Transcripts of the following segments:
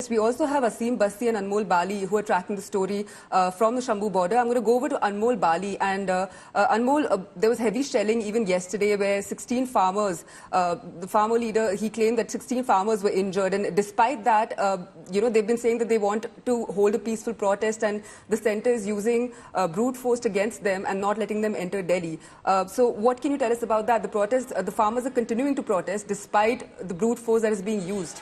We also have Aseem Basti and Anmol Bali who are tracking the story from the Shambhu border. I'm going to go over to Anmol Bali. And Anmol, there was heavy shelling even yesterday where 16 farmers, the farmer leader, he claimed that 16 farmers were injured. And despite that, they've been saying that they want to hold a peaceful protest, and the centre is using brute force against them and not letting them enter Delhi. So what can you tell us about that? The farmers are continuing to protest despite the brute force that is being used.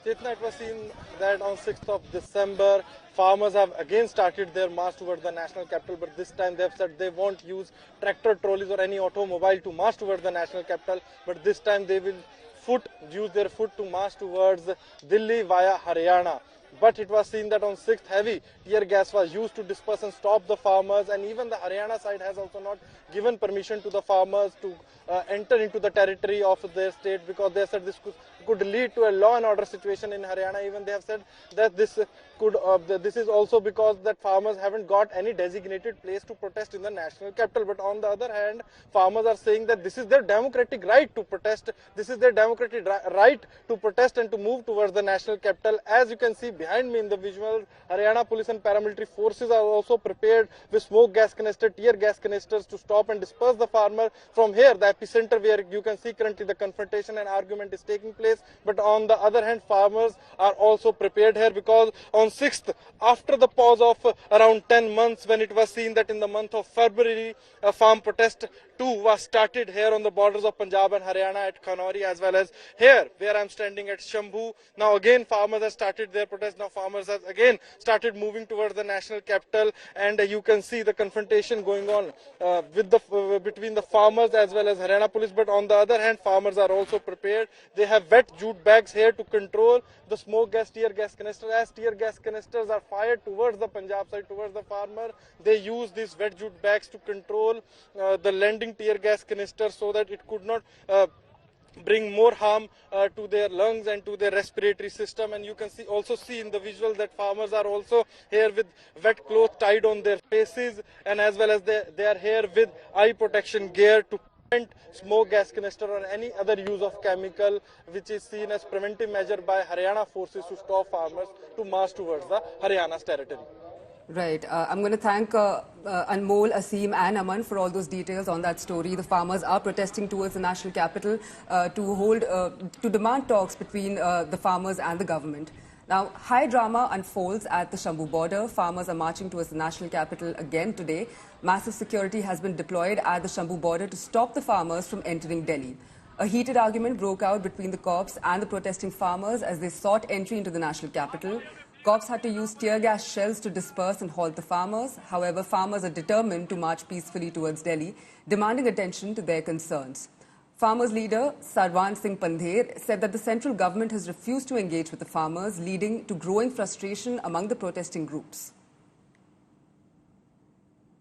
Chetna, it was seen that on 6th of December, farmers have again started their march towards the national capital, but this time they have said they won't use tractor trolleys or any automobile to march towards the national capital, but this time they will use their foot to march towards Delhi via Haryana. But it was seen that on 6th, heavy tear gas was used to disperse and stop the farmers, and even the Haryana side has also not given permission to the farmers to enter into the territory of their state, because they said this could lead to a law and order situation in Haryana. Even they have said that this is also because that farmers haven't got any designated place to protest in the national capital. But on the other hand, farmers are saying that this is their democratic right to protest. This is their democratic right to protest and to move towards the national capital. As you can see behind me in the visuals, Haryana police and paramilitary forces are also prepared with smoke gas canister, tear gas canisters to stop and disperse the farmer from here, the epicenter where you can see currently the confrontation and argument is taking place. But on the other hand, farmers are also prepared here, because on 6th, after the pause of around 10 months, when it was seen that in the month of February, a farm protest too was started here on the borders of Punjab and Haryana at Khanauri, as well as here where I'm standing at Shambhu. Now again farmers have started their protest. Now farmers have again started moving towards the national capital, and you can see the confrontation going on between the farmers as well as Haryana police. But on the other hand, farmers are also prepared. They have wet jute bags here to control the smoke gas, tear gas canisters. As tear gas canisters are fired towards the Punjab side, towards the farmer, they use these wet jute bags to control the landing tear gas canister, so that it could not bring more harm to their lungs and to their respiratory system. And you can also see in the visual that farmers are also here with wet cloth tied on their faces, and as well as they are here with eye protection gear to prevent smoke gas canister or any other use of chemical, which is seen as preventive measure by Haryana forces to stop farmers to march towards the Haryana's territory. Right. I'm going to thank Anmol, Aseem and Aman for all those details on that story. The farmers are protesting towards the national capital to demand talks between the farmers and the government. Now, high drama unfolds at the Shambhu border. Farmers are marching towards the national capital again today. Massive security has been deployed at the Shambhu border to stop the farmers from entering Delhi. A heated argument broke out between the cops and the protesting farmers as they sought entry into the national capital. Cops had to use tear gas shells to disperse and halt the farmers. However, farmers are determined to march peacefully towards Delhi, demanding attention to their concerns. Farmers' leader Sarwan Singh Pandher said that the central government has refused to engage with the farmers, leading to growing frustration among the protesting groups.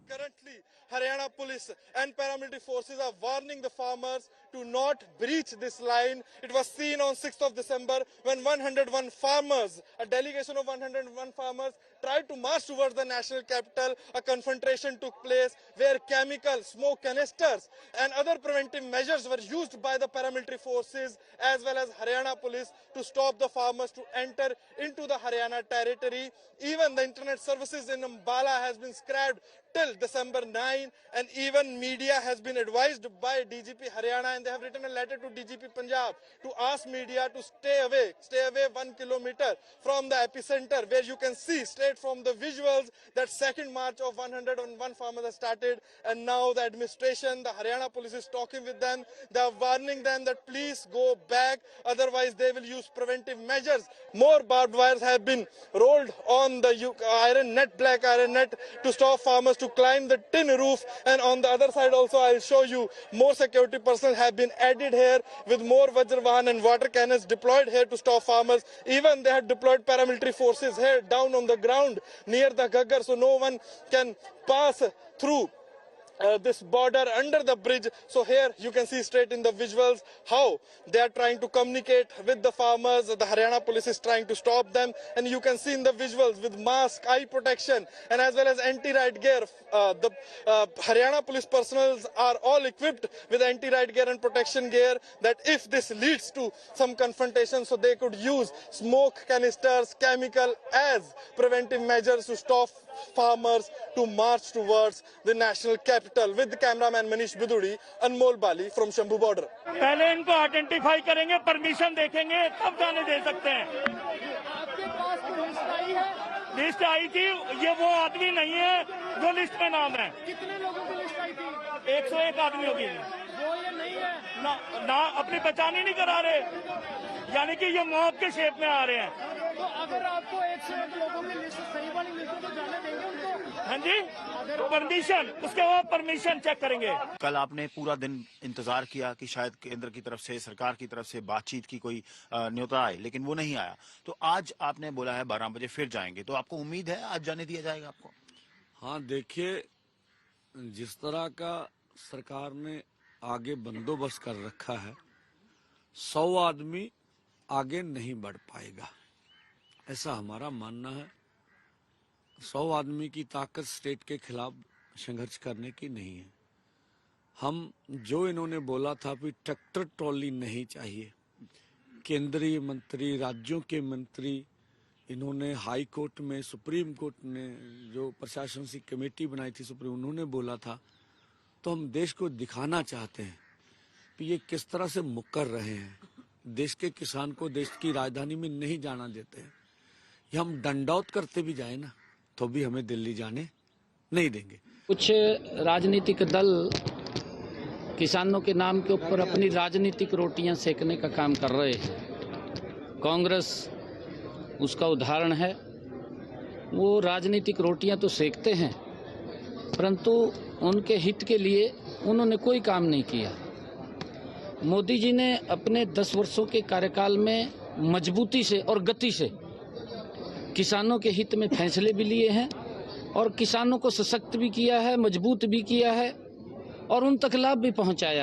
Currently, Haryana police and paramilitary forces are warning the farmers to not breach this line. It was seen on 6th of December when 101 farmers, a delegation of 101 farmers, tried to march towards the national capital. A confrontation took place where chemical, smoke canisters and other preventive measures were used by the paramilitary forces as well as Haryana police to stop the farmers to enter into the Haryana territory. Even the internet services in Ambala has been scrapped till December 9, and even media has been advised by DGP Haryana, and they have written a letter to DGP Punjab to ask media to stay away 1 kilometer from the epicenter, where you can see straight from the visuals that second march of 101 farmers has started. And now the administration, the Haryana police is talking with them. They are warning them that please go back, otherwise they will use preventive measures. More barbed wires have been rolled on the black iron net to stop farmers to climb the tin roof. And on the other side also, I'll show you, more security personnel have been added here with more Vajrvahan and water cannons deployed here to stop farmers. Even they had deployed paramilitary forces here down on the ground near the Ghaggar, so no one can pass through this border under the bridge. So here you can see straight in the visuals how they are trying to communicate with the farmers. The Haryana police is trying to stop them, and you can see in the visuals with mask, eye protection, and as well as anti-riot gear. The Haryana police personnel are all equipped with anti-riot gear and protection gear, that if this leads to some confrontation, so they could use smoke canisters, chemical as preventive measures to stop farmers to march towards the national capital. With the cameraman Manish Biduri, Anmol Bali from Shambhu border. पहले इनको identify करेंगे, permission देखेंगे, तब जाने दे सकते हैं। आपके पास तो लिस्ट आई थी, ये वो आदमी नहीं है जो लिस्ट में नाम है। कितने लोगों की लिस्ट आई थी? 101 आदमी होगी। वो ये नहीं है ना अपनी पहचान ही नहीं करा रहे, यानी कि ये मौत के शेप में आ रहे हैं। तो अगर आपको 101 लोगों की लिस्ट सही वाली लिस्ट तो जाने देंगे उनको? हाँ जी, परमिशन, उसके बाद परमिशन चेक करेंगे। कल आपने पूरा दिन इंतजार किया कि शायद केंद्र की तरफ से, सरकार की तरफ से बातचीत की कोई न्योता आए, लेकिन वो नहीं आया। तो आज आपने बोला है 12 बजे फिर जाएंगे, तो आपको उम्मीद है आज जाने दिया जाएगा आपको? हाँ, देखिए, जिस तरह का सरकार ने आगे बंदोबस्त कर रखा है, 100 आदमी आगे नहीं बढ़ पाएगा, ऐसा हमारा मानना है। 100 आदमी की ताकत स्टेट के खिलाफ संघर्ष करने की नहीं है। हम जो इन्होंने बोला था कि ट्रैक्टर ट्रॉली नहीं चाहिए, केंद्रीय मंत्री, राज्यों के मंत्री, इन्होंने हाई कोर्ट में, सुप्रीम कोर्ट ने जो प्रशासन की कमेटी बनाई थी सुप्रीम, उन्होंने बोला था। तो हम देश को दिखाना चाहते हैं कि ये किस तरह से मुकर रहे हैं, देश के किसान को देश की राजधानी में नहीं जाना देते हैं। ये हम डंडौत करते भी जाए ना, तो भी हमें दिल्ली जाने नहीं देंगे। कुछ राजनीतिक दल किसानों के नाम के ऊपर अपनी राजनीतिक रोटियां सेकने का काम कर रहे हैं। कांग्रेस उसका उदाहरण है। वो राजनीतिक रोटियां तो सेकते हैं, परंतु उनके हित के लिए उन्होंने कोई काम नहीं किया। मोदी जी ने अपने 10 वर्षों के कार्यकाल में मजबूती से और गति से किसानों के हित में फैसले भी लिए हैं और किसानों को सशक्त भी किया है, मजबूत भी किया है और उन तक लाभ भी पहुंचाया।